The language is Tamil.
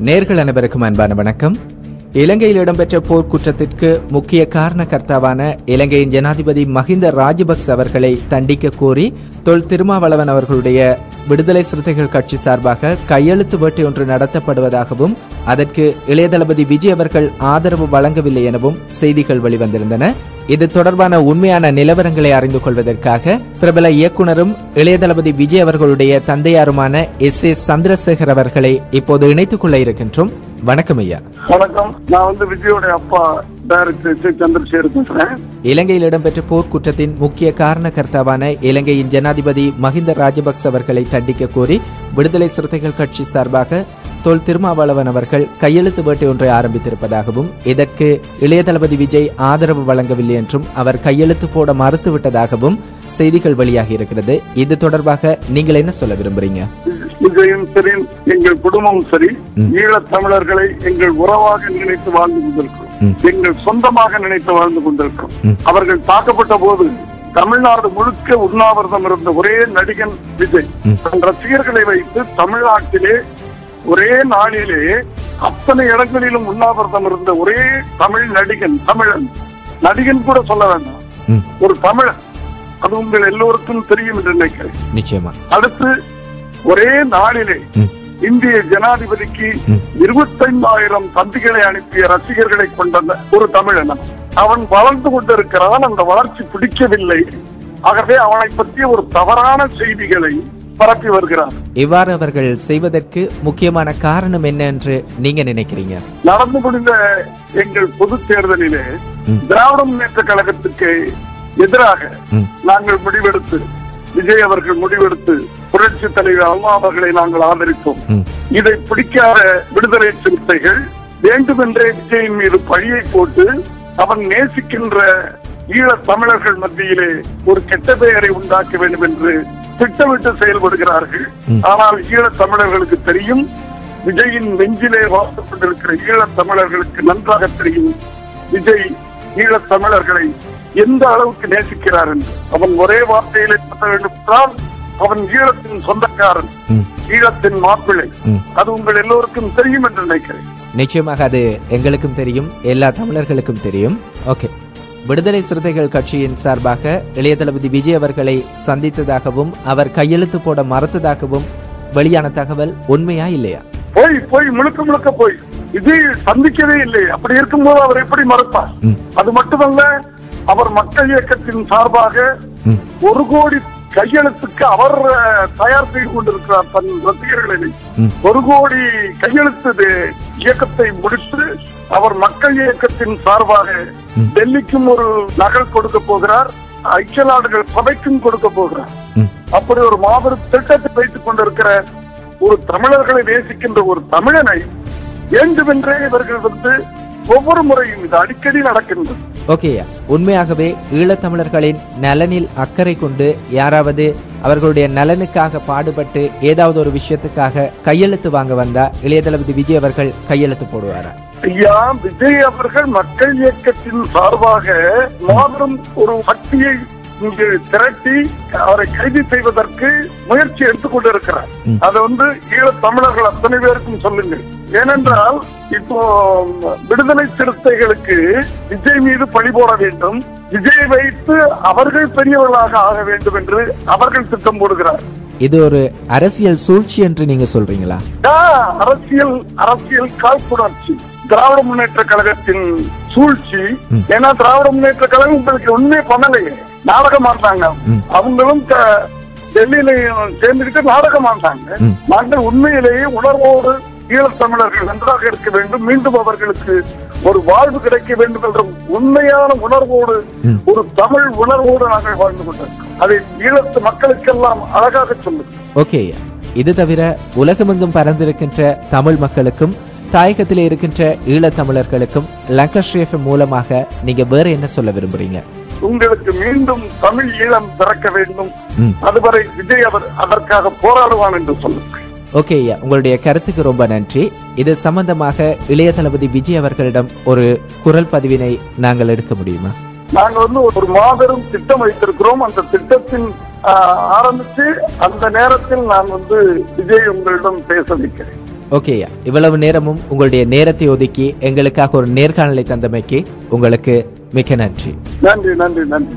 நேர்கள் அனைவருக்கும் அன்பான வணக்கம். இலங்கையில் இடம்பெற்ற போர்க்குற்றத்திற்கு முக்கிய காரணகர்த்தாவான இலங்கையின் ஜனாதிபதி மஹிந்த ராஜபக்ச அவர்களை தண்டிக்க கோரி தொல் திருமாவளவன் அவர்களுடைய விடுதலை சிறுத்தைகள் கட்சி சார்பாக கையெழுத்து வேட்டை ஒன்று நடத்தப்படுவதாகவும் அதற்கு இளைய தளபதி விஜய் அவர்கள் ஆதரவு வழங்கவில்லை எனவும் செய்திகள் வெளிவந்திருந்தன. இது தொடர்பான உண்மையான நிலவரங்களை அறிந்து கொள்வதற்காக பிரபல இயக்குனரும் இளைய தளபதி விஜய் அவர்களுடைய தந்தையாருமான SA சந்திரசேகர் அவர்களை இப்போது இணைத்துக் கொள்ள இருக்கின்றோம். வணக்கம் ஐயா. வணக்கம். நான் விஜயோட அப்பா டைரக்டர் சந்திரசேகர் பேசுறேன். இலங்கையில் இடம்பெற்ற போர்க்குற்றத்தின் முக்கிய காரணகர்த்தாவான இலங்கையின் ஜனாதிபதி மஹிந்த ராஜபக்ச அவர்களை தண்டிக்க கோரி விடுதலை சிறுத்தைகள் கட்சி சார்பாக தொல் திருமாவளவன் அவர்கள் கையெழுத்து வேட்டை ஒன்றை ஆரம்பித்திருப்பதாகவும் இதற்கு இளைய தளபதி விஜய் ஆதரவு வழங்கவில்லை என்றும் அவர் கையெழுத்து போட மறுத்துவிட்டதாகவும் செய்திகள் வெளியாகி இருக்கிறது. இது தொடர்பாக நீங்கள் என்ன சொல்ல விரும்புறீங்க? விஜயும் சரி, எங்கள் குடும்பமும் சரி, ஈழத் தமிழர்களை எங்கள் உறவாக நினைத்து வாழ்ந்து கொண்டிருக்கிறோம், எங்கள் சொந்தமாக நினைத்து வாழ்ந்து கொண்டிருக்கிறோம். அவர்கள் தாக்கப்பட்ட போது தமிழ்நாடு முழுக்க உண்ணாவிரதம் இருந்த ஒரே நடிகன் விஜய். தன் ரசிகர்களை வைத்து தமிழ்நாட்டிலே ஒரே நாளிலே அத்தனை இடங்களிலும் உண்ணாவிரதம் இருந்த ஒரே தமிழ் நடிகன், தமிழன் நடிகன் கூட சொல்ல வேண்டாம், ஒரு தமிழன். அது உங்கள் எல்லோருக்கும் தெரியும் என்று நினைக்கிறேன். நிச்சயமா. அடுத்து ஒரே நாளிலே இந்திய ஜனாதிபதிக்கு 25,000 தந்திகளை அனுப்பிய ரசிகர்களை கொண்ட ஒரு தமிழன். அவன் வளர்ந்து கொண்டிருக்கிறான். அந்த வளர்ச்சி பிடிக்கவில்லை. ஆகவே அவனை பற்றிய ஒரு தவறான செய்திகளை பரப்பி வருகிறார். இவ்வாறு அவர்கள் செய்வதற்கு முக்கியமான காரணம் என்ன என்று நீங்க நினைக்கிறீங்க? நடந்து முடிந்த எங்கள் பொது தேர்தலிலே திராவிட முன்னேற்ற கழகத்துக்கு எதிராக நாங்கள் முடிவெடுத்து, விஜய் அவர்கள் முடிவெடுத்து புரட்சி தலைவர் அம்மா அவர்களை நாங்கள் ஆதரித்தோம். இதை பிடிக்காத விடுதலை சிறுத்தைகள் வேண்டுமென்றே விஜயின் மீது பழியை போட்டு அவன் நேசிக்கின்ற ஈழத் தமிழர்கள் மத்தியிலே ஒரு கெட்ட பெயரை உண்டாக்க வேண்டும் என்று திட்டமிட்டு செயல்படுகிறார்கள். ஆனால் ஈழத் தமிழர்களுக்கு தெரியும், விஜயின் நெஞ்சிலே வாழ்ந்து கொண்டிருக்கிற ஈழத் தமிழர்களுக்கு நன்றாக தெரியும் விஜய் ஈழத் தமிழர்களை எந்த அளவுக்கு நேசிக்கிறார் என்று. அவன் ஒரே வார்த்தையிலே சொல்ல வேண்டும் என்றால் அவன் ஈழத்தின் சொந்தக்காரன், ஈழத்தின் மாப்பிள்ளை. அது உங்கள் எல்லோருக்கும் தெரியும் என்று நினைக்கிறேன். நிச்சயமாக அது எங்களுக்கும் தெரியும், எல்லா தமிழர்களுக்கும் தெரியும். ஓகே, விடுதலை சிறுத்தைகள் கட்சியின் சார்பாக இளைய தளபதி விஜய் அவர்களை சந்தித்ததாகவும் அவர் கையெழுத்து போட மறுத்ததாகவும் வெளியான தகவல் உண்மையா இல்லையா? போய் முழுக்க முழுக்க போய் விஜய் சந்திக்கவே இல்லை. அப்படி இருக்கும்போது அவர் எப்படி மறுப்பார்? அது மட்டுமல்ல, அவர் மக்கள் இயக்கத்தின் சார்பாக 1 கோடி கையெழுத்துக்கு அவர் தயார் செய்து கொண்டிருக்கிறார். தன் ரசிகர்களை 1 கோடி கையெழுத்து இயக்கத்தை முடித்து அவர் மக்கள் இயக்கத்தின் சார்பாக டெல்லிக்கும் ஒரு நகல் கொடுக்க போகிறார், ஐக்கிய நாடுகள் சபைக்கும் கொடுக்க போகிறார். அப்படி ஒரு மாபெரும் திட்டத்தை வைத்துக் கொண்டிருக்கிற ஒரு தமிழர்களை நேசிக்கின்ற ஒரு தமிழனை வேண்டுமென்றே இவர்கள் ஒவ்வொரு முறையும் இது அடிக்கடி நடக்கின்றது. ஓகே, உண்மையாகவே ஈழத்தமிழர்களின் நலனில் அக்கறை கொண்டு யாராவது அவர்களுடைய நலனுக்காக பாடுபட்டு ஏதாவது ஒரு விஷயத்துக்காக கையெழுத்து வாங்க வந்தா இளைய தளபதி விஜய் அவர்கள் கையெழுத்து போடுவாரா? ஐயா, விஜய் அவர்கள் மக்கள் இயக்கத்தின் சார்பாக மாபெரும் ஒரு சக்தியை இங்கு திரட்டி அவரை கைது செய்வதற்கு முயற்சி எடுத்துக் கொண்டிருக்கிறார். அதை ஈழத் தமிழர்கள் அத்தனை பேருக்கும் சொல்லுங்கள். ஏனென்றால் இப்போ விடுதலை சிறுத்தைகளுக்கு விஜய் மீது பழி போட வேண்டும், விஜய் வைத்து அவர்கள் பெரியவர்களாக ஆக வேண்டும் என்று அவர்கள் திட்டம் போடுகிறார். இது ஒரு அரசியல் சூழ்ச்சி என்று நீங்க சொல்றீங்களா? அரசியல் காழ்ப்புணர்ச்சி, திராவிட முன்னேற்ற கழகத்தின் சூழ்ச்சி. ஏன்னா திராவிட முன்னேற்ற கழகம் உங்களுக்கு ஒண்ணுமே பண்ணலையே, நாடகம் ஆடுறாங்க. அவங்களும் டெல்லியில சேர்ந்துகிட்டு நாடகம் ஆடுறாங்க. நாங்கள் உண்மையிலேயே உணர்வோடு ஈழத் தமிழர்கள் நன்றாக இருக்க வேண்டும், மீண்டும் அவர்களுக்கு ஒரு வாழ்வு கிடைக்க வேண்டும் என்ற உண்மையான உணர்வோடு, ஒரு தமிழ் உணர்வோடு நாங்கள் வாழ்ந்து கொண்டிருக்கோம். அதை ஈழத்து மக்களுக்கெல்லாம் அழகாக சொல்லுங்க. ஓகே, இது தவிர உலகமெங்கும் பறந்திருக்கின்ற தமிழ் மக்களுக்கும் தாயகத்திலே இருக்கின்ற ஈழத் தமிழர்களுக்கும் லங்கஸ்ரீஃப் மூலமாக நீங்க வேற என்ன சொல்ல விரும்புறீங்க? உங்களுக்கு மீண்டும் தமிழ் ஈழம் திறக்க வேண்டும், அதுவரை விஜய் அதற்காக போராடுவான் என்று சொல்லுங்க. ஓகே ஐயா, உங்களுடைய கருத்துக்கு ரொம்ப நன்றி. இது சம்பந்தமாக இளைய தளபதி விஜய் அவர்களிடம் ஒரு குரல் பதிவினை நாங்கள் எடுக்க முடியுமா? நாங்கள் ஒரு மாபெரும் திட்டம் வைத்திருக்கிறோம். அந்த திட்டத்தின் ஆரம்பிச்சு அந்த நேரத்தில் நான் விஜய் உங்களிடம் பேச வைக்கிறேன். ஓகேயா, இவ்வளவு நேரமும் உங்களுடைய நேரத்தை ஒதுக்கி எங்களுக்காக ஒரு நேர்காணலை தந்தமைக்கு உங்களுக்கு மிக்க நன்றி. நன்றி நன்றி நன்றி.